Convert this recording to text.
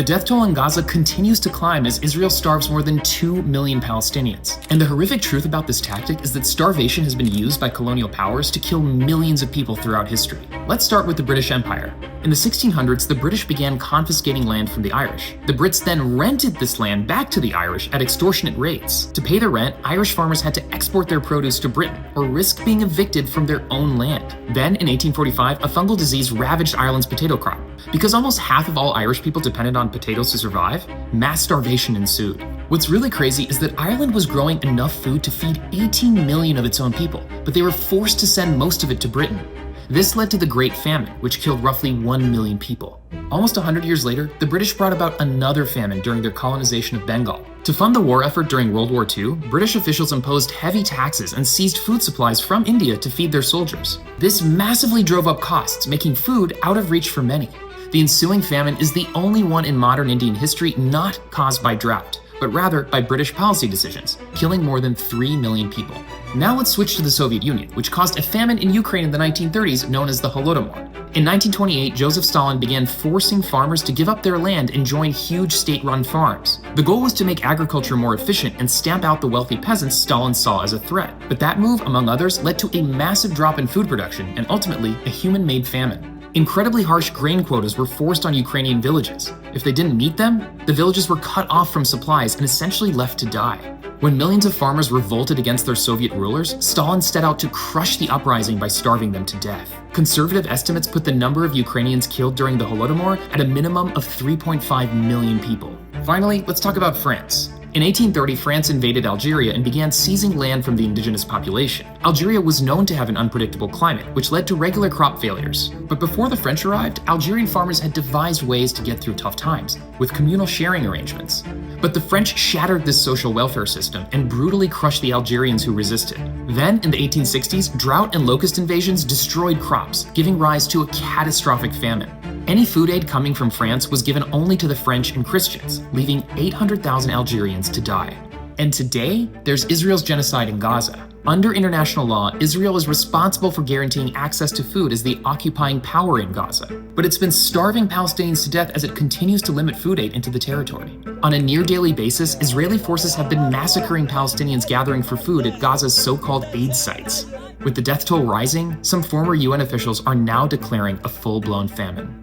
The death toll in Gaza continues to climb as Israel starves more than 2 million Palestinians. And the horrific truth about this tactic is that starvation has been used by colonial powers to kill millions of people throughout history. Let's start with the British Empire. In the 1600s, the British began confiscating land from the Irish. The Brits then rented this land back to the Irish at extortionate rates. To pay their rent, Irish farmers had to export their produce to Britain or risk being evicted from their own land. Then, in 1845, a fungal disease ravaged Ireland's potato crop. Because almost half of all Irish people depended on potatoes to survive, mass starvation ensued. What's really crazy is that Ireland was growing enough food to feed 18 million of its own people, but they were forced to send most of it to Britain. This led to the Great Famine, which killed roughly 1 million people. Almost 100 years later, the British brought about another famine during their colonization of Bengal. To fund the war effort during World War II, British officials imposed heavy taxes and seized food supplies from India to feed their soldiers. This massively drove up costs, making food out of reach for many. The ensuing famine is the only one in modern Indian history not caused by drought, but rather by British policy decisions, killing more than 3 million people. Now let's switch to the Soviet Union, which caused a famine in Ukraine in the 1930s known as the Holodomor. In 1928, Joseph Stalin began forcing farmers to give up their land and join huge state-run farms. The goal was to make agriculture more efficient and stamp out the wealthy peasants Stalin saw as a threat. But that move, among others, led to a massive drop in food production and ultimately a human-made famine. Incredibly harsh grain quotas were forced on Ukrainian villages. If they didn't meet them, the villages were cut off from supplies and essentially left to die. When millions of farmers revolted against their Soviet rulers, Stalin set out to crush the uprising by starving them to death. Conservative estimates put the number of Ukrainians killed during the Holodomor at a minimum of 3.5 million people. Finally, let's talk about France. In 1830, France invaded Algeria and began seizing land from the indigenous population. Algeria was known to have an unpredictable climate, which led to regular crop failures. But before the French arrived, Algerian farmers had devised ways to get through tough times, with communal sharing arrangements. But the French shattered this social welfare system and brutally crushed the Algerians who resisted. Then, in the 1860s, drought and locust invasions destroyed crops, giving rise to a catastrophic famine. Any food aid coming from France was given only to the French and Christians, leaving 800,000 Algerians to die. And today, there's Israel's genocide in Gaza. Under international law, Israel is responsible for guaranteeing access to food as the occupying power in Gaza. But it's been starving Palestinians to death as it continues to limit food aid into the territory. On a near-daily basis, Israeli forces have been massacring Palestinians gathering for food at Gaza's so-called aid sites. With the death toll rising, some former UN officials are now declaring a full-blown famine.